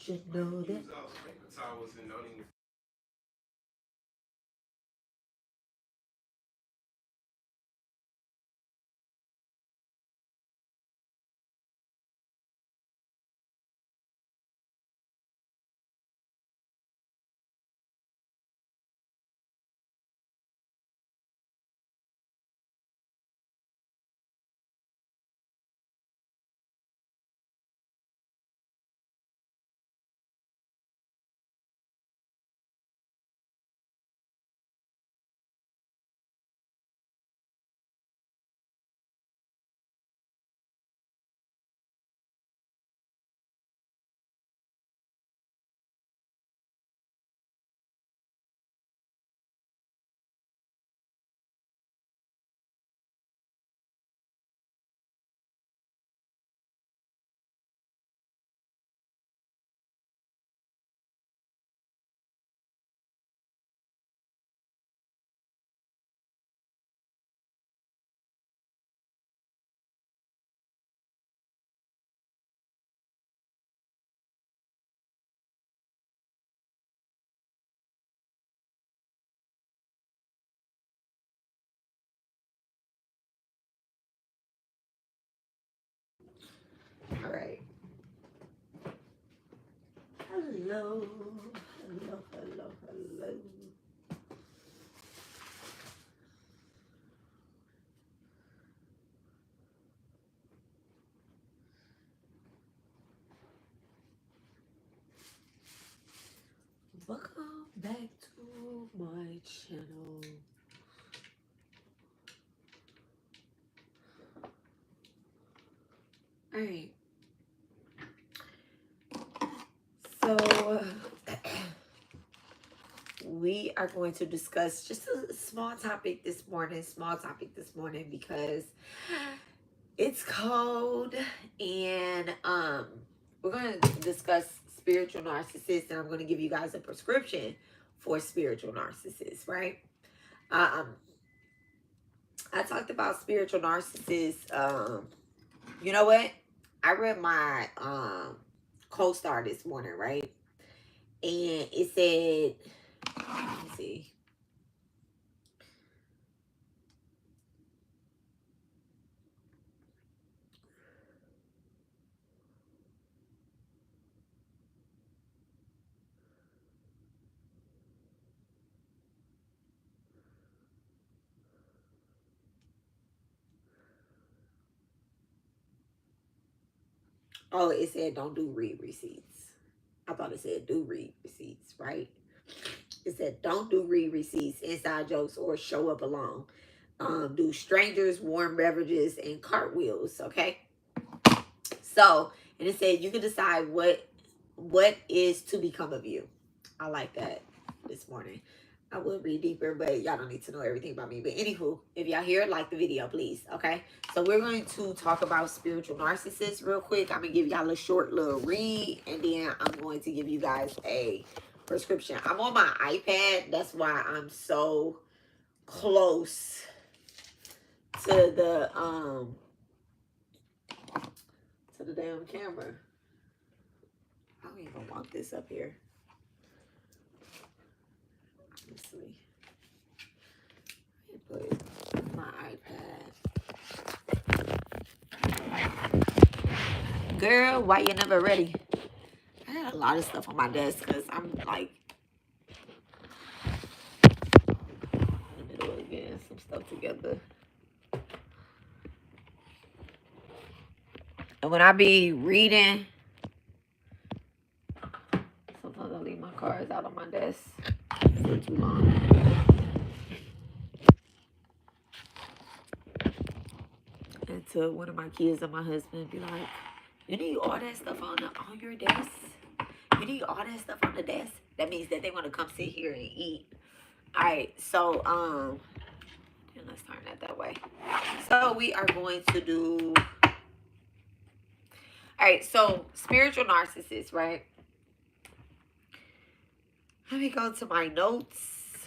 you know that? All right. Hello. Hello, hello, hello. Welcome back to my channel. All right. So we are going to discuss just a small topic this morning. Because it's cold, and we're going to discuss spiritual narcissists, and I'm going to give you guys a prescription for spiritual narcissists, right? I talked about spiritual narcissists. You know what? I read my co-star this morning, right? And it said, let me see. Oh, it said don't do read receipts. I thought it said do read receipts, right? It said don't do read receipts, inside jokes, or show up alone. Do strangers, warm beverages, and cartwheels, okay? So, and it said you can decide what is to become of you. I like that this morning. I will read deeper, but y'all don't need to know everything about me. But anywho, if y'all here, like the video, please. Okay. So we're going to talk about spiritual narcissists real quick. I'm gonna give y'all a short little read, and then I'm going to give you guys a prescription. I'm on my iPad. That's why I'm so close to the damn camera. I don't even want this up here. Honestly. Put my iPad. Girl, why you never ready? I got a lot of stuff on my desk because I'm like in the middle of getting some stuff together. And when I be reading, sometimes I leave my cards out on my desk for too long. And to one of my kids and my husband be like, you need all that stuff on your desk? You need all that stuff on the desk? That means that they want to come sit here and eat. All right, so let's turn that way. So we are going to do. All right, so spiritual narcissists, right? Let me go to my notes.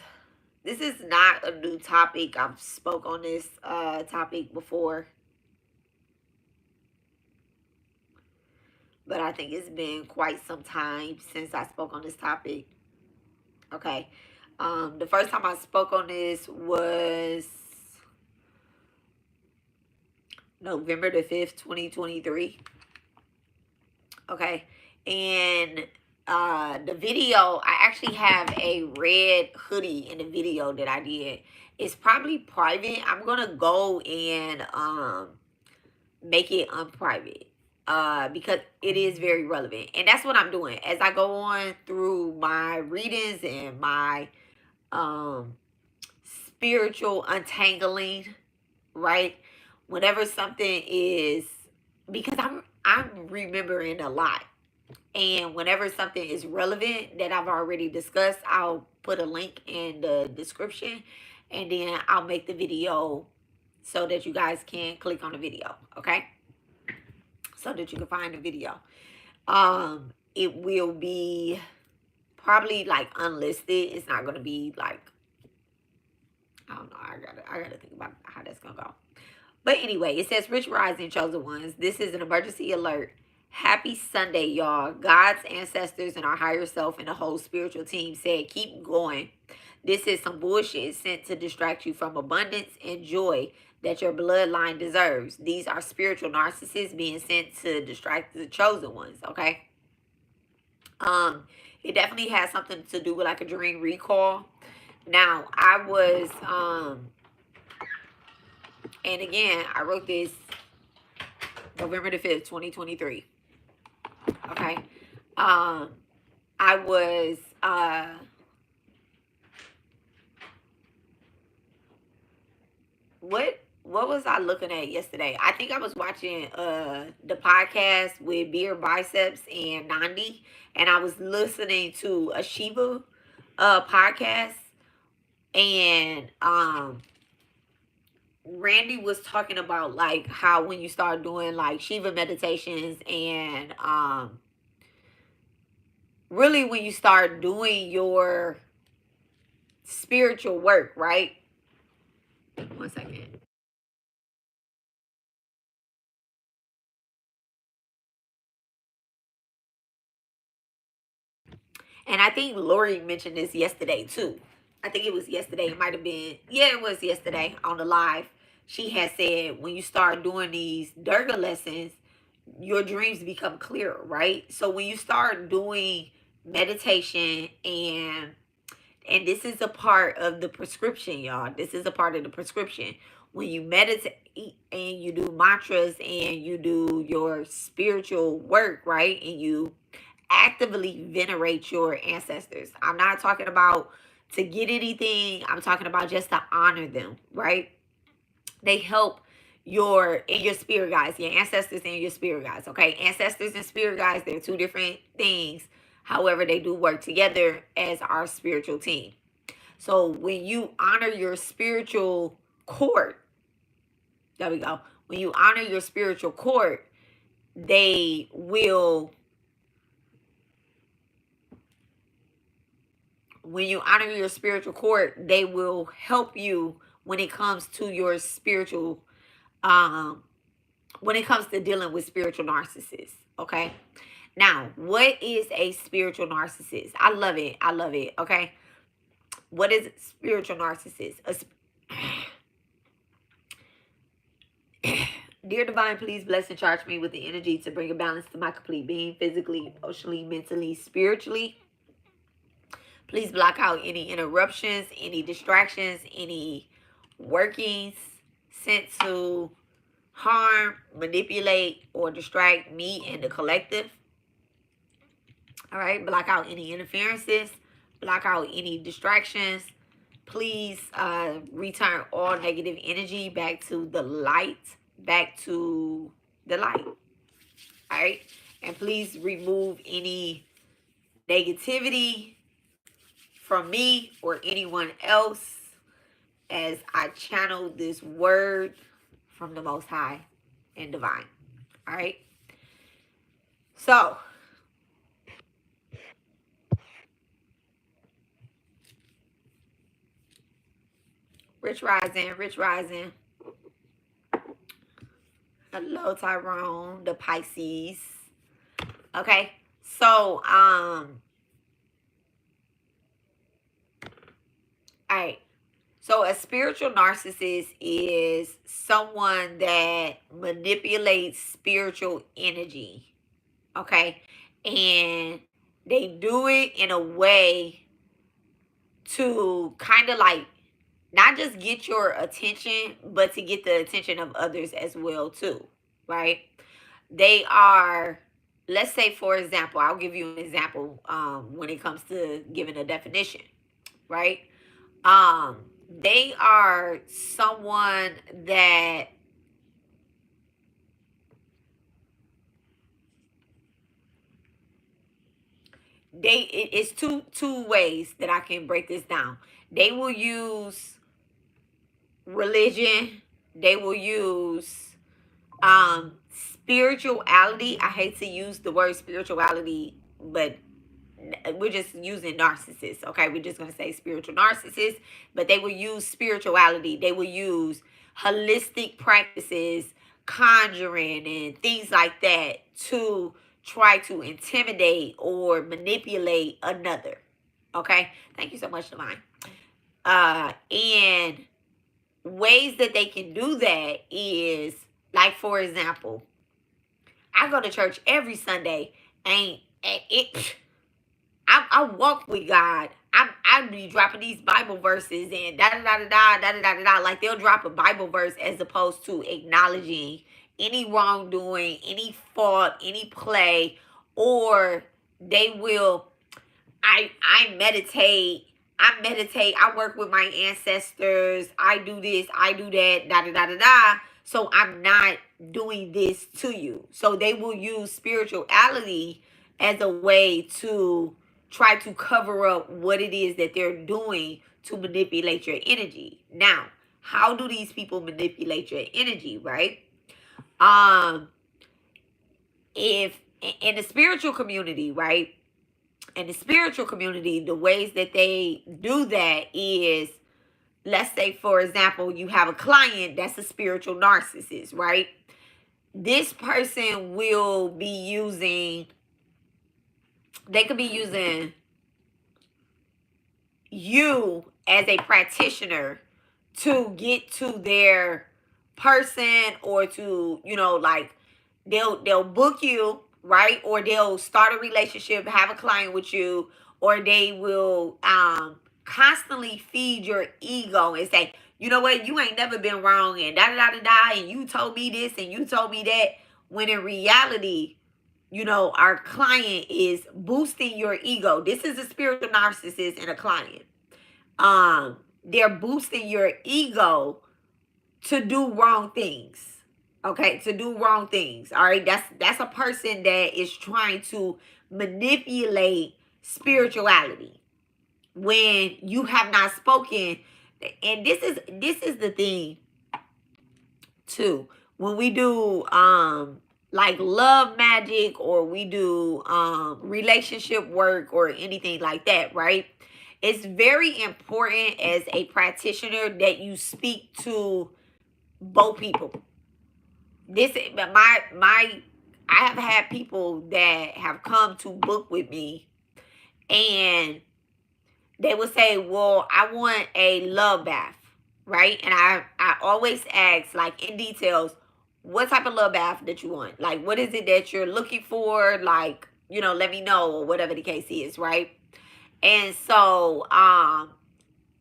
This is not a new topic. I've spoke on this topic before. but I think it's been quite some time since I spoke on this topic. Okay. The first time I spoke on this was November the 5th, 2023. Okay. And the video, I actually have a red hoodie in the video that I did. It's probably private. I'm gonna go and make it unprivate because it is very relevant. And that's what I'm doing as I go on through my readings and my spiritual untangling, right? Whenever something is, because I'm remembering a lot. And whenever something is relevant that I've already discussed, I'll put a link in the description, and then I'll make the video so that you guys can click on the video, okay? So that you can find the video. It will be probably like unlisted. It's not gonna be like, I don't know. I gotta think about how that's gonna go. But anyway, it says, Rich Rising Chosen Ones. This is an emergency alert. Happy Sunday, y'all. God's ancestors and our higher self and the whole spiritual team said, keep going. This is some bullshit sent to distract you from abundance and joy that your bloodline deserves. These are spiritual narcissists being sent to distract the chosen ones, okay? It definitely has something to do with like a dream recall. Now, I was, and again, I wrote this November the 5th, 2023. Okay. I was, what was I looking at yesterday? I think I was watching the podcast with Beer Biceps and Nandi, and I was listening to a Shiva podcast, and Randy was talking about like how when you start doing like Shiva meditations and really when you start doing your spiritual work, right? 1 second. And I think Lori mentioned this yesterday too. I think it was yesterday. It might have been, yeah, it was yesterday on the live. She had said when you start doing these Durga lessons, your dreams become clearer, right? So when you start doing meditation and this is a part of the prescription, y'all. This is a part of the prescription. When you meditate and you do mantras and you do your spiritual work, right? And you actively venerate your ancestors. I'm not talking about to get anything. I'm talking about just to honor them, right? They help your spirit guides, your ancestors and your spirit guides, okay? Ancestors and spirit guides, they're two different things. However, they do work together as our spiritual team. So when you honor your spiritual court, there we go. When you honor your spiritual court, they will, when you honor your spiritual court, they will help you when it comes to your spiritual, when it comes to dealing with spiritual narcissists, okay? Now, what is a spiritual narcissist? I love it. I love it, okay? What is spiritual narcissist? Dear Divine, please bless and charge me with the energy to bring a balance to my complete being, physically, emotionally, mentally, spiritually. Please block out any interruptions, any distractions, any workings sent to harm, manipulate, or distract me and the collective. All right, block out any interferences, block out any distractions. Please return all negative energy back to the light, All right, and please remove any negativity from me or anyone else as I channel this word from the Most High and Divine. All right, so Rich Rising, Rich Rising. Hello, Tyrone, the Pisces. Okay. So, all right. So a spiritual narcissist is someone that manipulates spiritual energy. Okay. And they do it in a way to kind of like not just get your attention, but to get the attention of others as well too, right? They are, let's say for example, I'll give you an example when it comes to giving a definition, right? Um, they are someone that it's two ways that I can break this down. They will use religion, they will use spirituality. I hate to use the word spirituality, but we're just using narcissists. Okay, we're just going to say spiritual narcissists, but they will use spirituality, they will use holistic practices, conjuring and things like that to try to intimidate or manipulate another. Okay, thank you so much, Divine. And ways that they can do that is, like for example, I go to church every Sunday. Ain't it? I walk with God. I be dropping these Bible verses and da da da da da da da da da. Like they'll drop a Bible verse as opposed to acknowledging any wrongdoing, any fault, any play, or they will. I meditate. I meditate. I work with my ancestors. I do this. I do that. Da da da da da. So I'm not doing this to you. So they will use spirituality as a way to try to cover up what it is that they're doing to manipulate your energy. Now, how do these people manipulate your energy, right? If in the spiritual community, right? In the spiritual community, the ways that they do that is, let's say, for example, you have a client that's a spiritual narcissist, right? This person will be using, they could be using you as a practitioner to get to their person, or to, you know, like they'll book you, right? Or they'll start a relationship, have a client with you, or they will constantly feed your ego and say, you know what, you ain't never been wrong, and da da da da da, and you told me this and you told me that. When in reality, you know, our client is boosting your ego. This is a spiritual narcissist and a client. They're boosting your ego to do wrong things. Okay, to do wrong things. All right, that's a person that is trying to manipulate spirituality when you have not spoken. And this is the thing too. When we do like love magic, or we do relationship work or anything like that, right? It's very important as a practitioner that you speak to both people. This I have had people that have come to book with me, and they would say, well, I want a love bath, right? And I always ask, like, in details, what type of love bath that you want? Like, what is it that you're looking for? Like, you know, let me know, or whatever the case is, right? And so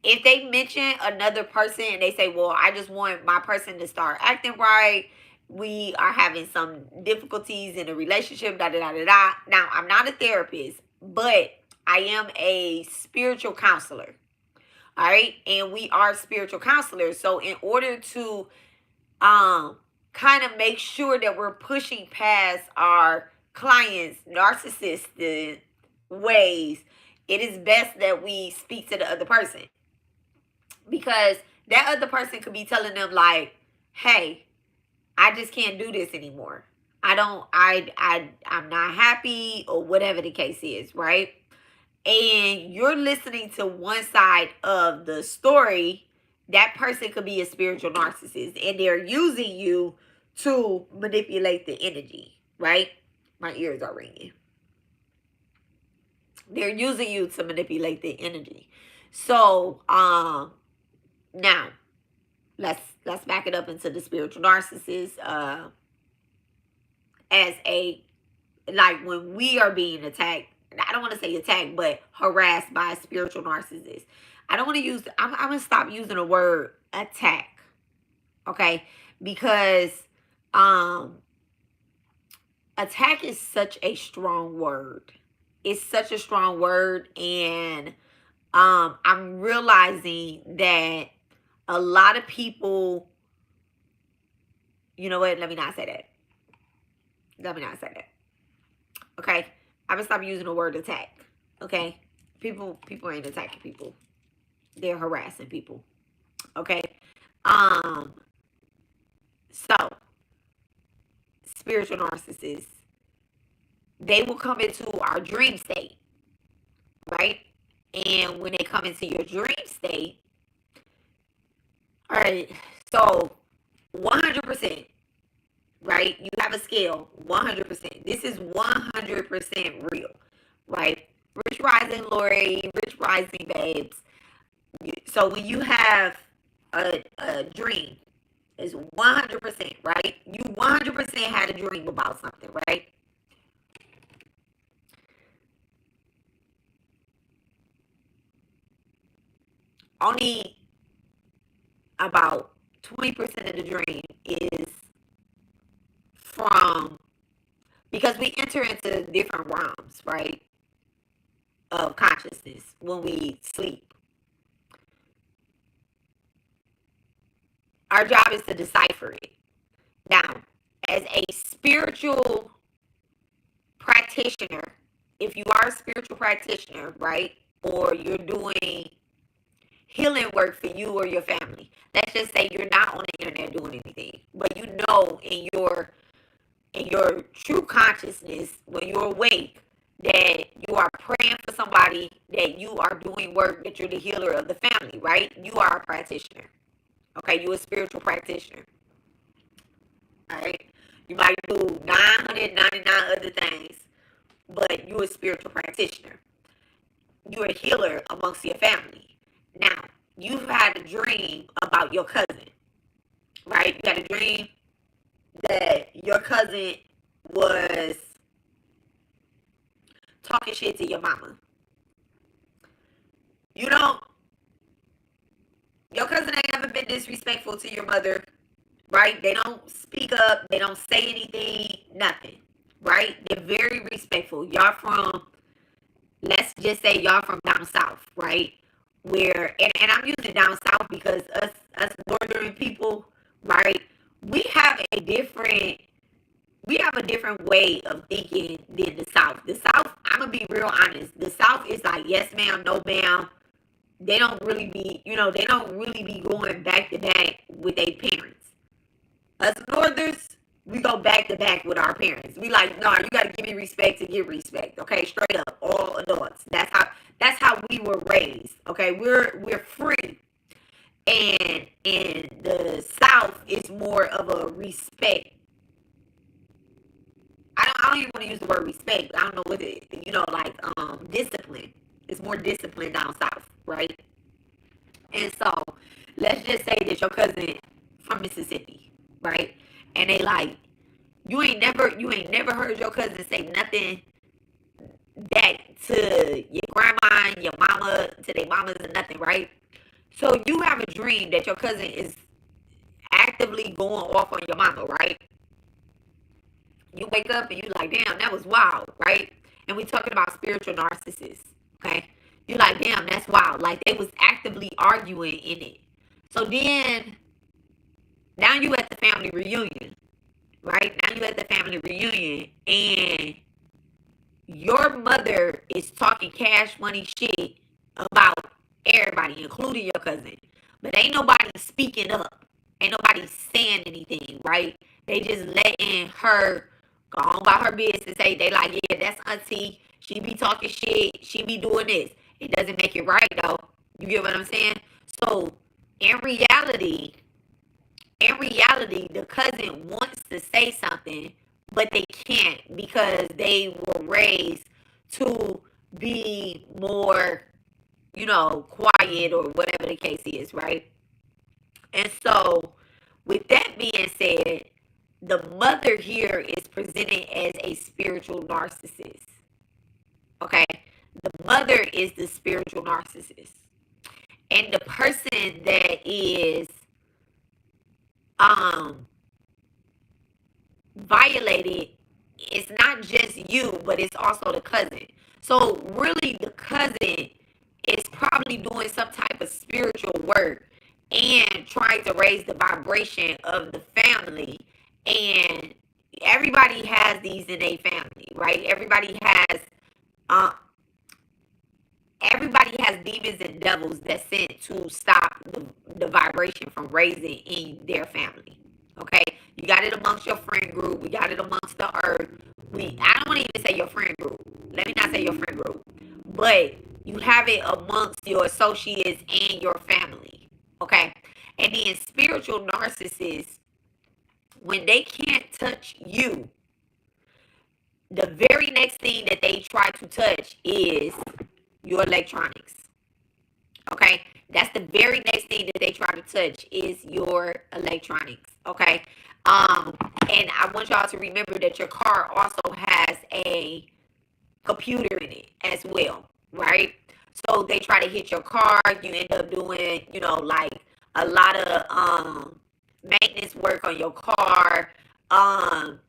if they mention another person and they say, well, I just want my person to start acting right, we are having some difficulties in a relationship, da da da da da. Now, I'm not a therapist, but I am a spiritual counselor. All right, and we are spiritual counselors. So in order to kind of make sure that we're pushing past our clients' narcissistic ways, it is best that we speak to the other person, because that other person could be telling them like, hey, I just can't do this anymore. I'm not happy, or whatever the case is, right? And you're listening to one side of the story. That person could be a spiritual narcissist, and they're using you to manipulate the energy, right? My ears are ringing. They're using you to manipulate the energy. So, now let's back it up into the spiritual narcissist. As a, like, when we are being attacked, I don't want to say attacked, but harassed by a spiritual narcissist. I don't want to use, I'm going to stop using the word attack. Okay? Because attack is such a strong word. It's such a strong word. And I'm realizing that a lot of people, you know what? Let me not say that. Okay? I'm gonna stop using the word attack. Okay? People ain't attacking people. They're harassing people. Okay? So spiritual narcissists, they will come into our dream state, right? And when they come into your dream state, all right, so 100%, right? You have a scale, 100%. This is 100% real, right? Rich Rising Lori, Rich Rising Babes. So when you have a dream, it's 100%, right? You 100% had a dream about something, right? Only about 20% of the dream is from, because we enter into different realms, right, of consciousness when we sleep. Our job is to decipher it. Now, as a spiritual practitioner, if you are a spiritual practitioner, right, or you're doing healing work for you or your family, let's just say you're not on the internet doing anything, but you know in your true consciousness, when you're awake, that you are praying for somebody, that you are doing work, that you're the healer of the family, right? You are a practitioner. Okay, you're a spiritual practitioner. All right? You might do 999 other things, but you're a spiritual practitioner. You're a healer amongst your family. Now, you've had a dream about your cousin, right? You had a dream that your cousin was talking shit to your mama. Your cousin ain't ever been disrespectful to your mother, right? They don't speak up, they don't say anything, nothing, right? They're very respectful. Y'all from, let's just say y'all from down south, right? Where, and I'm using down south because us northern people, right? We have a different way of thinking than the South. The South, I'm gonna be real honest. The South is like, yes ma'am, no ma'am. They don't really be going back to back with their parents. Us Northerners, we go back to back with our parents. We like, no, you gotta give me respect to get respect. Okay, straight up, all adults. That's how we were raised. Okay, we're free. And in the South, it's more of a respect. I don't even want to use the word respect. I don't know what it, like discipline. It's more discipline down south, right? And so let's just say that your cousin from Mississippi, right? And they like, you ain't never heard your cousin say nothing that to your grandma and your mama, to their mamas or nothing, right? So you have a dream that your cousin is actively going off on your mama, right? You wake up and you like, damn, that was wild, right? And we talking about spiritual narcissists, okay? You like, damn, that's wild. Like, they was actively arguing in it. So then, now you at the family reunion, right? Now you at the family reunion, and your mother is talking cash money shit about everybody, including your cousin. But ain't nobody speaking up. Ain't nobody saying anything, right? They just letting her go on about her business. Say they like, yeah, that's auntie. She be talking shit. She be doing this. It doesn't make it right though. You get what I'm saying? So in reality, the cousin wants to say something, but they can't because they were raised to be more, you know, quiet or whatever the case is, right? And so, with that being said, the mother here is presented as a spiritual narcissist. Okay? The mother is the spiritual narcissist. And the person that is violated, it's not just you, but it's also the cousin. So really the cousin is probably doing some type of spiritual work and trying to raise the vibration of the family. And everybody has these in a family, right? Uh, everybody has demons and devils that's sent to stop the vibration from raising in their family. Okay, you got it amongst your friend group. We got it amongst the earth. I don't want to even say your friend group. Let me not say your friend group, but you have it amongst your associates and your family. Okay, and then spiritual narcissists, when they can't touch you, the very next thing that they try to touch is your electronics. Okay, that's the very next thing that they try to touch is your electronics. Okay, and I want y'all to remember that your car also has a computer in it as well, right? So they try to hit your car. You end up doing, you know, like a lot of maintenance work on your car.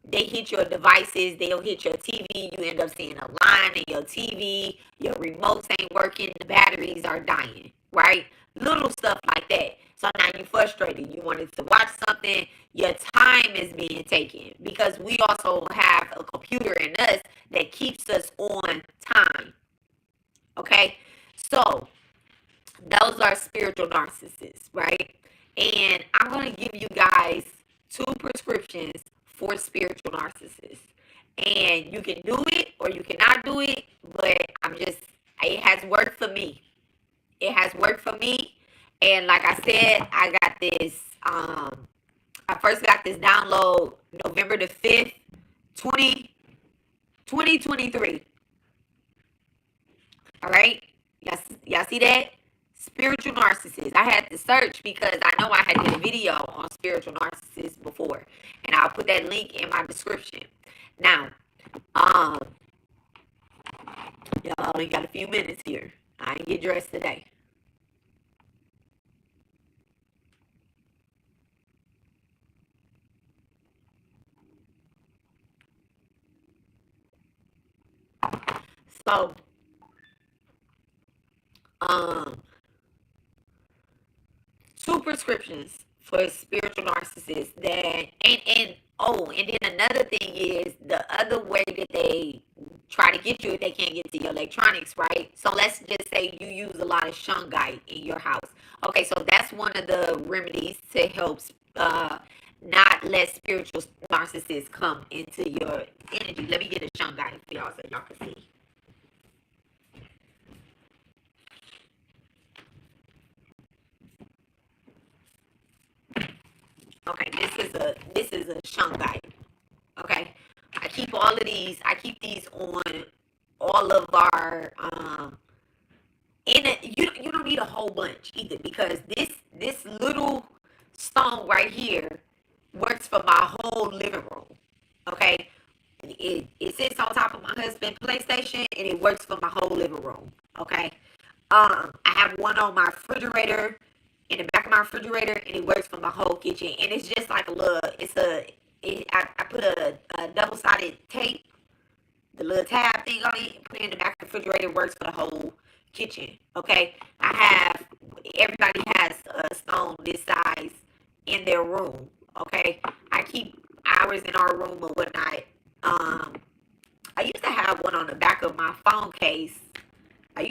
They hit your devices. They'll hit your TV. You end up seeing a line in your TV. Your remotes ain't working. The batteries are dying, right? Little stuff like that. So now you're frustrated. You wanted to watch something. Your time is being taken because we also have a computer in us that keeps us on time. Okay? So those are spiritual narcissists, right? And I'm going to give you guys 2 prescriptions for spiritual narcissists. And you can do it or you cannot do it, but it has worked for me. It has worked for me. And like I said, I got this, I first got this download November the 5th, 2023. All right? Y'all see that? Spiritual narcissists. I had to search because I know I had did a video on spiritual narcissists before. And I'll put that link in my description. Now, y'all only got a few minutes here. I ain't get dressed today. So, 2 prescriptions for spiritual narcissists that and then another thing is the other way that they try to get you if they can't get to your electronics, right? So let's just say you use a lot of shungite in your house. Okay, so that's one of the remedies to help not let spiritual narcissists come into your energy. Let me get a shungite for y'all so y'all can see. Okay, this is a shungite. Okay, I keep all of these. I keep these on all of our you don't need a whole bunch either because this little stone right here works for my whole living room. Okay, it sits on top of my husband's PlayStation and it works for my whole living room. Okay, I have one on my refrigerator, in the back of my refrigerator, and it works for my whole kitchen. And it's just like a little, I put a double-sided tape, the little tab thing on it, put it in the back of the refrigerator, it works for the whole kitchen. Okay, everybody has a stone this size in their room. Okay, I keep ours in our room or whatnot. I used to have one on the back of my phone case. But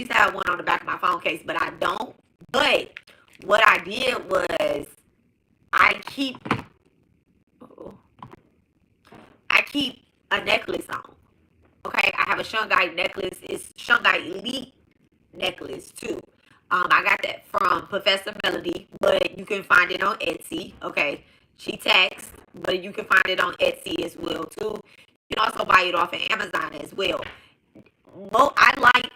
I don't. But what I did was I keep a necklace on. Okay, I have a shungite necklace. It's shungite elite necklace too. I got that from Professor Melody, but you can find it on Etsy. Okay, she taxed, but you can find it on Etsy as well too. You can also buy it off of Amazon as well. I like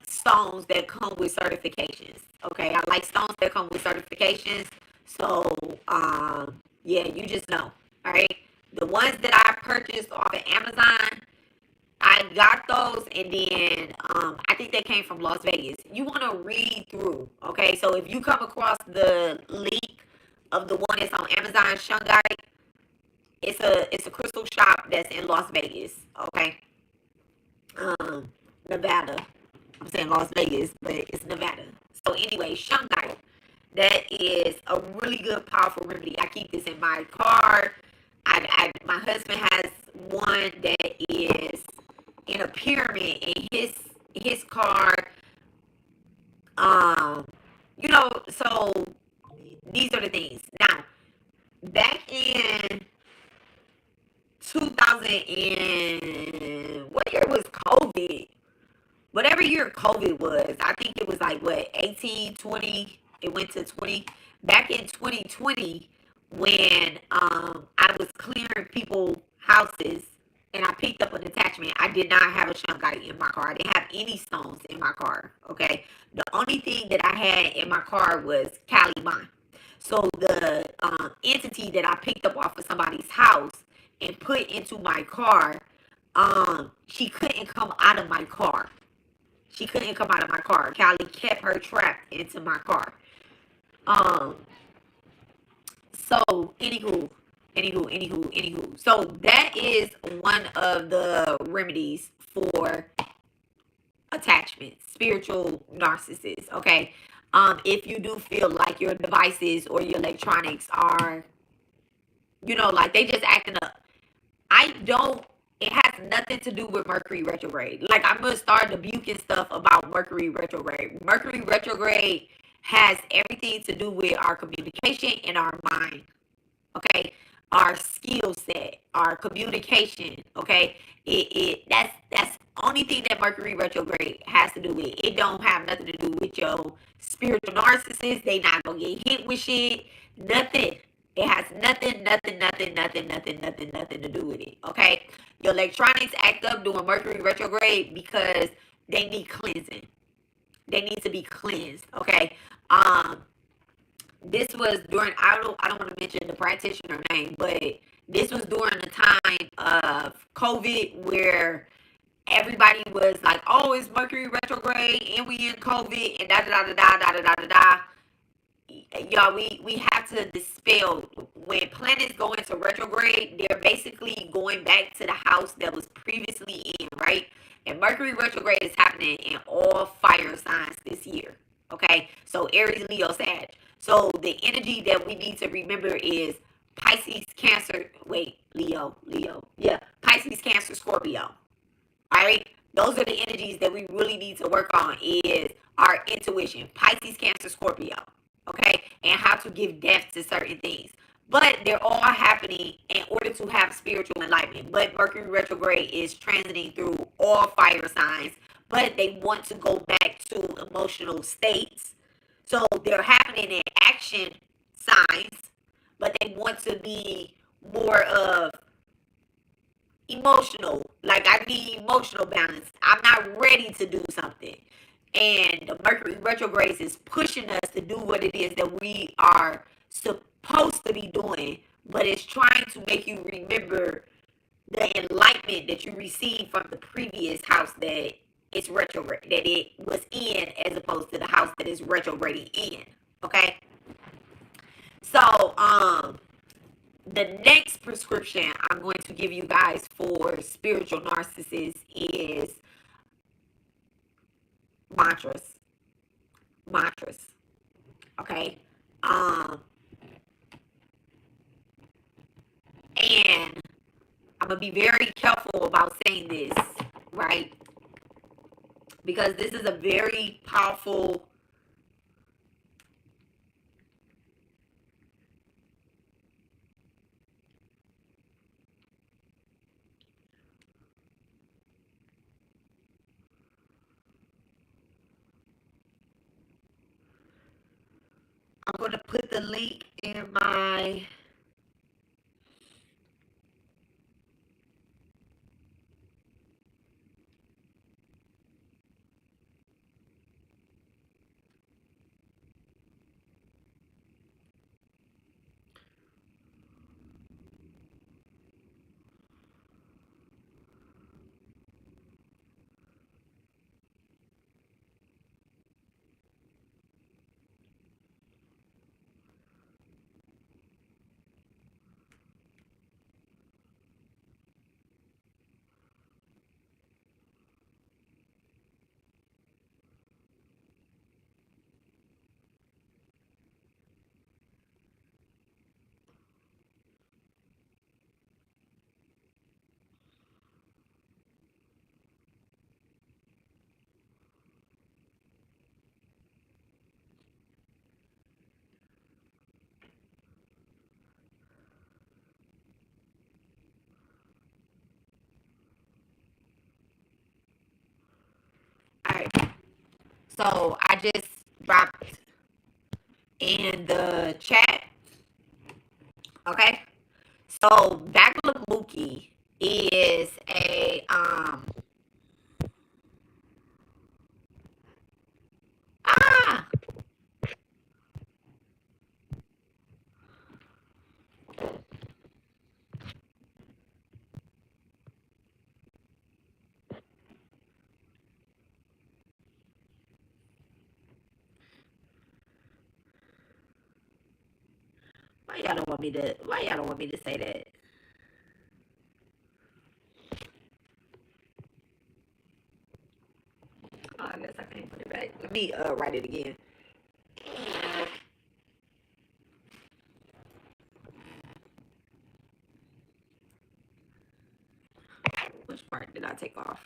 stones that come with certifications. Okay, I like stones that come with certifications. So, yeah, you just know. All right, the ones that I purchased off of Amazon, I got those, and then I think they came from Las Vegas. You want to read through, okay? So if you come across the link of the one that's on Amazon, Shungite, it's a crystal shop that's in Las Vegas, okay? Nevada. I'm saying Las Vegas, but it's Nevada. So anyway, Shungite. That is a really good, powerful remedy. I keep this in my car. My husband has one that is in a pyramid in his car. Um, so these are the things. Now, back in 2000 and what year was COVID? Whatever year COVID was, I think it was like what, 18, 20. It went to 20. Back in 2020, when I was clearing people houses and I picked up an attachment, I did not have a shungite in my car. I didn't have any stones in my car. Okay, the only thing that I had in my car was Caliban. So the entity that I picked up off of somebody's house and put into my car, she couldn't come out of my car. She couldn't come out of my car. Callie kept her trapped into my car. So anywho. So that is one of the remedies for attachment, spiritual narcissists. Okay. If you do feel like your devices or your electronics are, like they just acting up. It has nothing to do with Mercury retrograde. Like, I'm going to start debuting stuff about Mercury retrograde. Mercury retrograde has everything to do with our communication and our mind. Okay? Our skill set, our communication. Okay? That's the only thing that Mercury retrograde has to do with. It don't have nothing to do with your spiritual narcissist. They not going to get hit with shit. Nothing. It has nothing to do with it. Okay? Your electronics act up during Mercury retrograde because they need cleansing. They need to be cleansed. Okay? This was during, I don't want to mention the practitioner name, but this was during the time of COVID where everybody was like, oh, it's Mercury retrograde and we in COVID and da da da da da da da da da. Y'all, we have to dispel when planets go into retrograde. They're basically going back to the house that was previously in, right? And Mercury retrograde is happening in all fire signs this year. Okay, so Aries, Leo, Sag. So the energy that we need to remember is Pisces, Cancer. Wait, Leo. Yeah, Pisces, Cancer, Scorpio. All right, those are the energies that we really need to work on. Is our intuition, Pisces, Cancer, Scorpio. Okay, and how to give depth to certain things. But they're all happening in order to have spiritual enlightenment. But Mercury retrograde is transiting through all fire signs, but they want to go back to emotional states. So they're happening in action signs, but they want to be more of emotional. Like, I need emotional balance. I'm not ready to do something. And the Mercury retrograde is pushing us to do what it is that we are supposed to be doing, but it's trying to make you remember the enlightenment that you received from the previous house that it's retrograde, that it was in, as opposed to the house that is retrograding in. Okay, so the next prescription I'm going to give you guys for spiritual narcissists is mantras. Okay, and I'm gonna be very careful about saying this, right? Because this is a very powerful I'm going to put the link in my So I just dropped in the chat. Okay. So Bagalamukhi is a ah why y'all don't want me to say that? Oh, I guess I can't put it back. Let me write it again. Which part did I take off?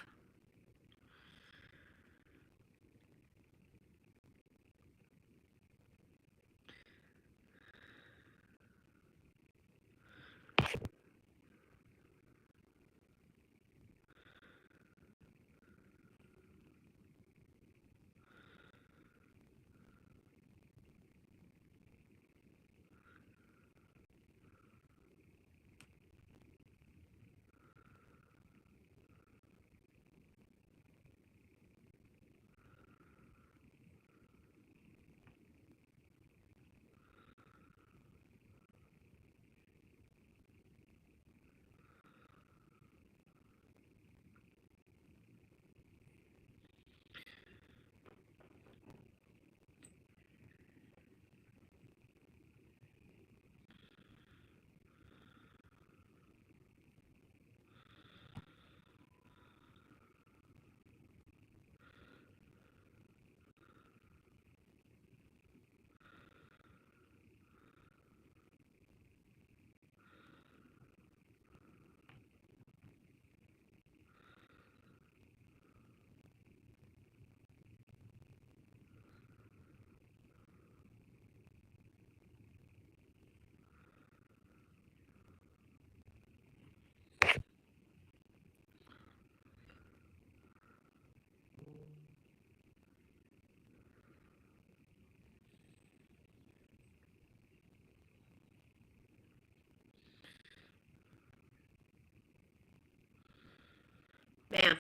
Bam.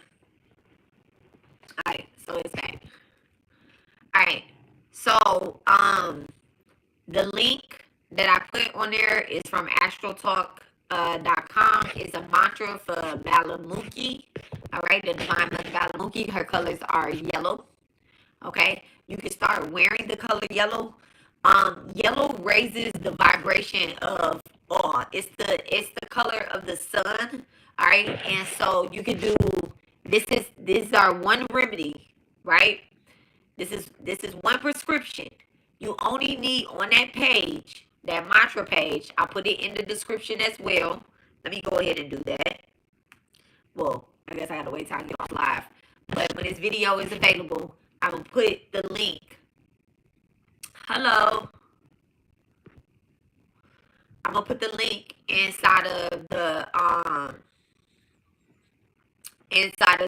Alright, so it's back. Alright. So the link that I put on there is from astraltalk.com. It's a mantra for Bagalamukhi. All right, the divine mother Bagalamukhi. Her colors are yellow. Okay, you can start wearing the color yellow. Yellow raises the vibration of awe. It's the color of the sun. All right, and so you can do this is our one remedy, right? This is one prescription. You only need on that page, that mantra page. I'll put it in the description as well. Let me go ahead and do that. Well, I guess I gotta wait till I get off live. But when this video is available, I will put the link. Hello. I'm gonna put the link inside of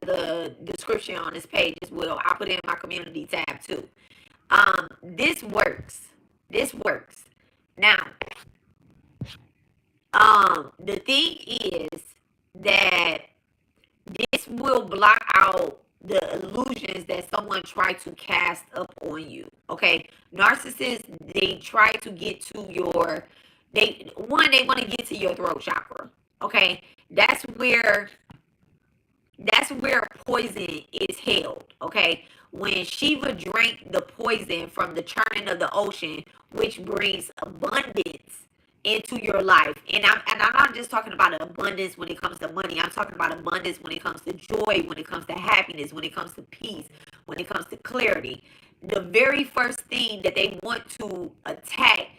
the description on this page as well. I'll put it in my community tab too. This works. This works. Now, the thing is that this will block out the illusions that someone tried to cast up on you. Okay, narcissists, they try to get to your they want to get to your throat chakra. Okay, that's where poison is held. Okay, when Shiva drank the poison from the churning of the ocean, which brings abundance into your life, and I'm not just talking about abundance when it comes to money. I'm talking about abundance when it comes to joy, when it comes to happiness, when it comes to peace, when it comes to clarity. The very first thing that they want to attack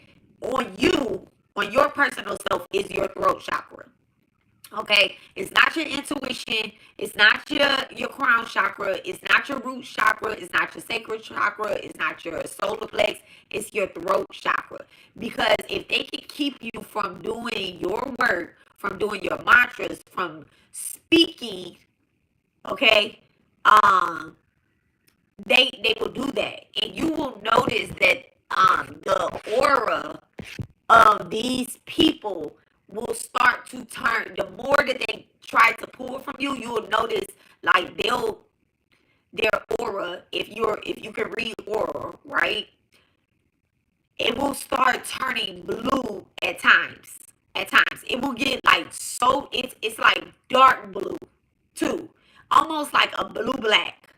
on you, on your personal self, is your throat chakra. Okay, it's not your intuition, it's not your crown chakra, it's not your root chakra, it's not your sacral chakra, it's not your solar plex, it's your throat chakra. Because if they can keep you from doing your work, from doing your mantras, from speaking, okay, um they will do that. And you will notice that the aura of these people will start to turn. The more that they try to pull from you, you will notice like their aura, if you can read aura, right? It will start turning blue at times. At times. It will get like so it's like dark blue too. Almost like a blue black.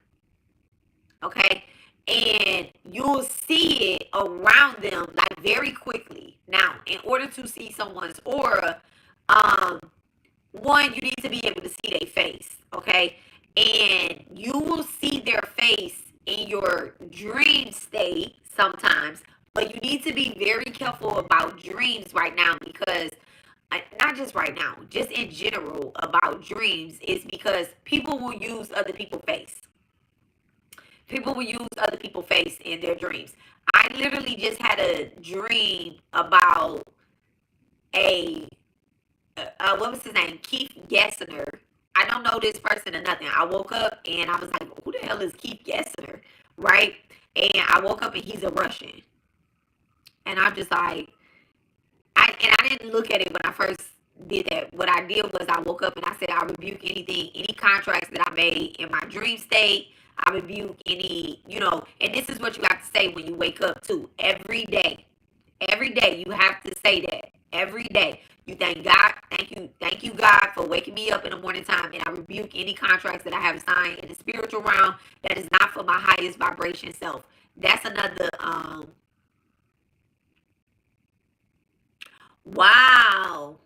Okay? And you'll see it around them like very quickly. Now, in order to see someone's aura, one, you need to be able to see their face, okay? And you will see their face in your dream state sometimes, but you need to be very careful about dreams right now because, not just right now, just in general about dreams, is because people will use other people's face. People will use other people's face in their dreams. I literally just had a dream about a what was his name? Keith Gessner. I don't know this person or nothing. I woke up and I was like, who the hell is Keith Gessner? Right? And I woke up and he's a Russian. And I'm just like, I didn't look at it when I first did that. What I did was I woke up and I said, I rebuke any contracts that I made in my dream state. I rebuke any, and this is what you have to say when you wake up too. Every day. Every day you have to say that. Every day. You thank God. Thank you, God, for waking me up in the morning time. And I rebuke any contracts that I have signed in the spiritual realm that is not for my highest vibration self. That's another wow.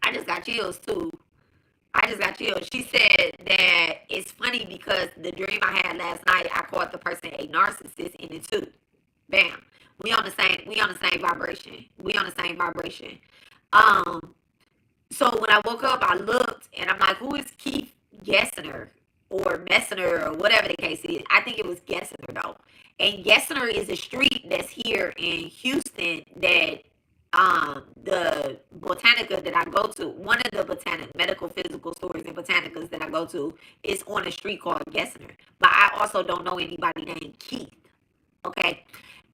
I just got chills too. She said that it's funny because the dream I had last night, I called the person a narcissist in it too. Bam. We on the same vibration. So when I woke up, I looked and I'm like, who is Keith Gessner or Messner or whatever the case is? I think it was Gessner though. And Gessner is a street that's here in Houston that the Botanica that I go to, one of the medical physical stores and botanicas that I go to is on a street called Gessner. But I also don't know anybody named Keith. Okay.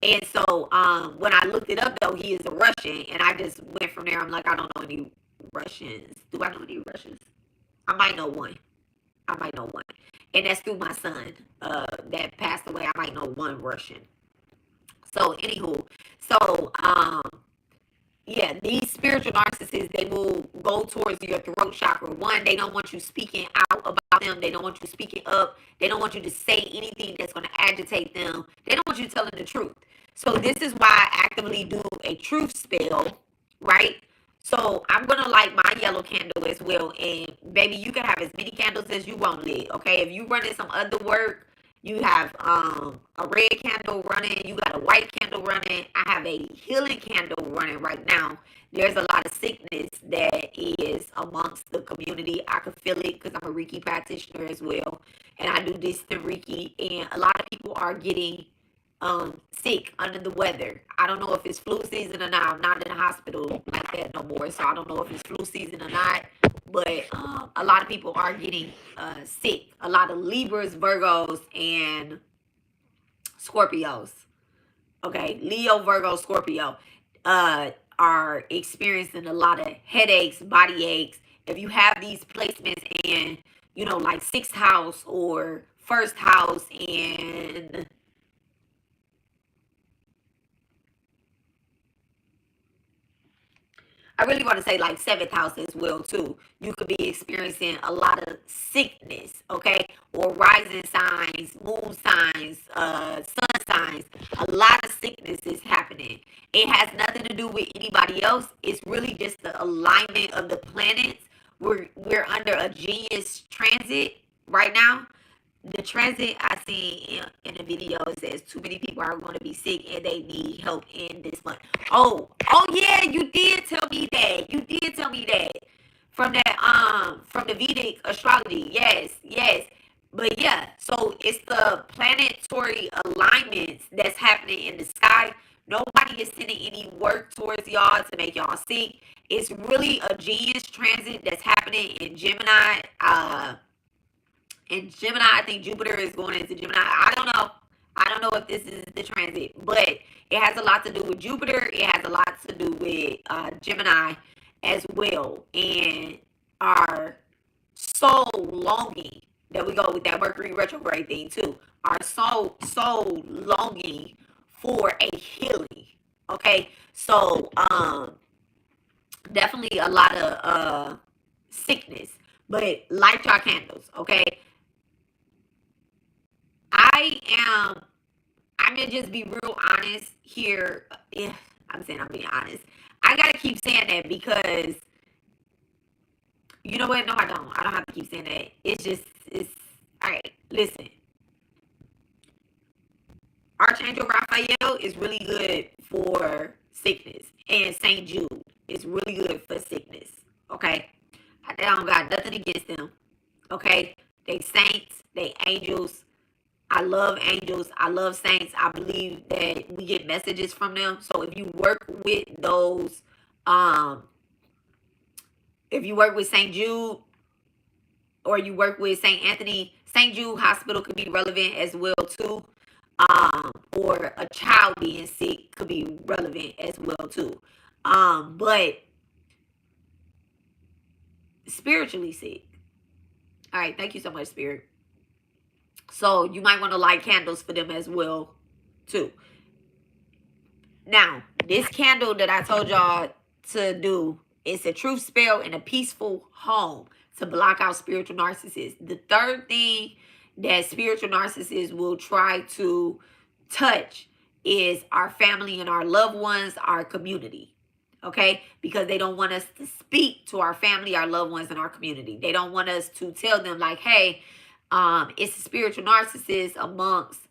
And so when I looked it up though, he is a Russian and I just went from there. I'm like, I don't know any Russians. Do I know any Russians? I might know one. And that's through my son that passed away. I might know one Russian. So anywho, so yeah, these spiritual narcissists, they will go towards your throat chakra. One, they don't want you speaking out about them. They don't want you speaking up. They don't want you to say anything that's going to agitate them. They don't want you telling the truth. So this is why I actively do a truth spell, right? So I'm going to light my yellow candle as well. And baby, you can have as many candles as you want lit, okay? If you running some other work, you have a red candle running. You got a white candle running. I have a healing candle running right now. There's a lot of sickness that is amongst the community. I can feel it because I'm a Reiki practitioner as well. And I do distant Reiki. And a lot of people are getting sick, under the weather. I don't know if it's flu season or not. I'm not in the hospital like that no more. So I don't know if it's flu season or not. But a lot of people are getting sick. A lot of Libras, Virgos, and Scorpios. Okay, Leo, Virgo, Scorpio are experiencing a lot of headaches, body aches. If you have these placements in, like 6th house or 1st house and I really want to say like 7th house as well too. You could be experiencing a lot of sickness, okay? Or rising signs, moon signs, sun signs. A lot of sickness is happening. It has nothing to do with anybody else. It's really just the alignment of the planets. We're under a genius transit right now. The transit I see in the video says too many people are going to be sick and they need help in this month. Oh yeah, you did tell me that. From the Vedic astrology. Yes. But yeah, so it's the planetary alignments that's happening in the sky. Nobody is sending any work towards y'all to make y'all sick. It's really a genius transit that's happening in Gemini. And Gemini, I think Jupiter is going into Gemini. I don't know. I don't know if this is the transit, but it has a lot to do with Jupiter. It has a lot to do with Gemini as well. And our soul longing, that we go with that Mercury retrograde thing too. Our soul longing for a healing. Okay. So definitely a lot of sickness. But light your candles, okay? I'm gonna just be real honest here. Yeah, I'm saying I'm being honest. I gotta keep saying that because you know what? No, I don't. I don't have to keep saying that. It's all right. Listen, Archangel Raphael is really good for sickness, and Saint Jude is really good for sickness. Okay, I don't got nothing against them. Okay, they saints, they angels. I love angels. I love saints. I believe that we get messages from them. So if you work with those, if you work with St. Jude or you work with St. Anthony, St. Jude Hospital could be relevant as well too. Or a child being sick could be relevant as well too. But spiritually sick. All right. Thank you so much, Spirit. So you might want to light candles for them as well too. Now, this candle that I told y'all to do, it's a truth spell in a peaceful home to block out spiritual narcissists. The third thing that spiritual narcissists will try to touch is our family and our loved ones, our community. Okay? Because they don't want us to speak to our family, our loved ones, and our community. They don't want us to tell them like, hey, it's a spiritual narcissist amongst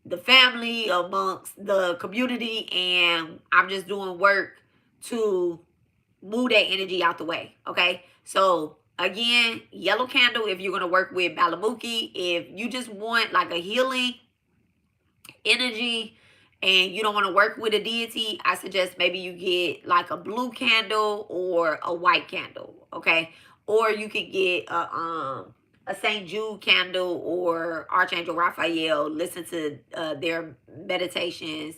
the family, amongst the community, and I'm just doing work to move that energy out the way. Okay, so again, yellow candle if you're going to work with Bagalamukhi. If you just want like a healing energy and you don't want to work with a deity, I suggest maybe you get like a blue candle or a white candle. Okay, or you could get a St. Jude candle or Archangel Raphael. Listen to their meditations.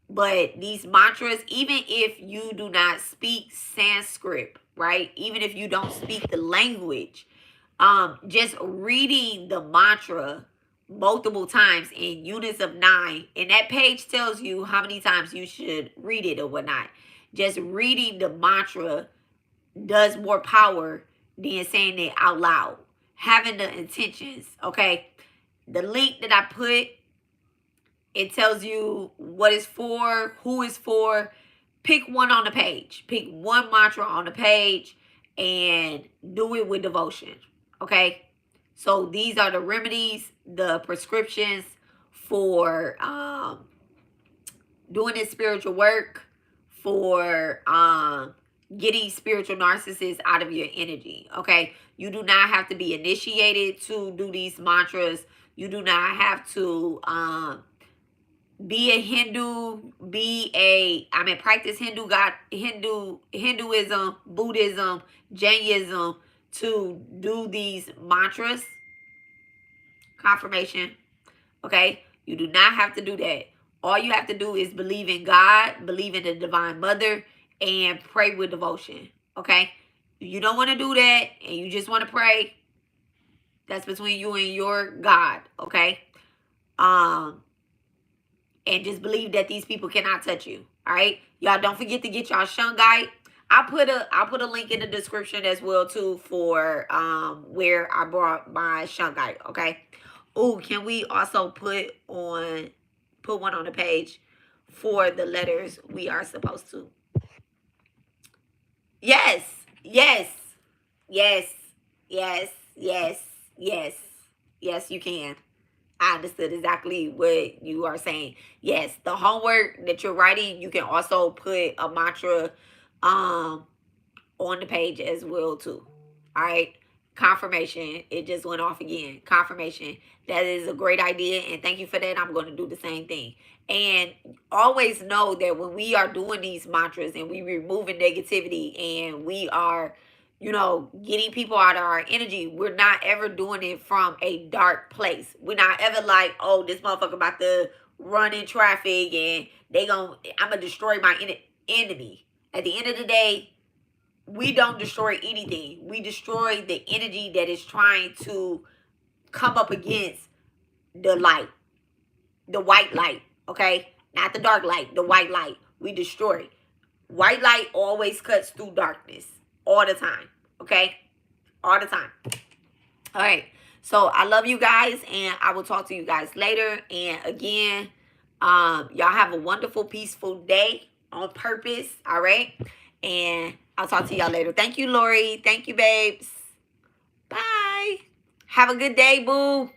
But these mantras, even if you do not speak Sanskrit, right? Even if you don't speak the language, just reading the mantra multiple times in units of 9, and that page tells you how many times you should read it or whatnot. Just reading the mantra does more power than saying it out loud. Having the intentions, okay? The link that I put, it tells you what it's for, who it's for. Pick one on the page. Pick one mantra on the page and do it with devotion, okay? So these are the remedies, the prescriptions for doing this spiritual work, for getting spiritual narcissists out of your energy, okay? You do not have to be initiated to do these mantras. You do not have to be a Hindu, practice Hinduism, Buddhism, Jainism to do these mantras. Confirmation, okay? You do not have to do that. All you have to do is believe in God, believe in the Divine Mother, and pray with devotion, okay? If you don't want to do that and you just want to pray, that's between you and your God, okay? And just believe that these people cannot touch you, all right? Y'all don't forget to get y'all shungite. I'll put a link in the description as well too for where I brought my shungite, okay? Oh, can we also put one on the page for the letters we are supposed to? Yes, yes, yes, yes, yes, yes, yes, you can. I understood exactly what you are saying. Yes, the homework that you're writing, you can also put a mantra on the page as well too. All right. Confirmation. It just went off again. Confirmation. That is a great idea. And thank you for that. I'm going to do the same thing. And always know that when we are doing these mantras and we removing negativity and we are you know, getting people out of our energy, we're not ever doing it from a dark place. We're not ever like, oh, this motherfucker about to run in traffic and I'm gonna destroy my enemy. At the end of the day, we don't destroy anything. We destroy the energy that is trying to come up against the light, the white light, okay? Not the dark light, the white light. We destroy it. White light always cuts through darkness all the time, okay? All the time. All right. So I love you guys, and I will talk to you guys later. And again, y'all have a wonderful, peaceful day on purpose, all right? And I'll talk to y'all later. Thank you, Lori. Thank you, babes. Bye. Have a good day, boo.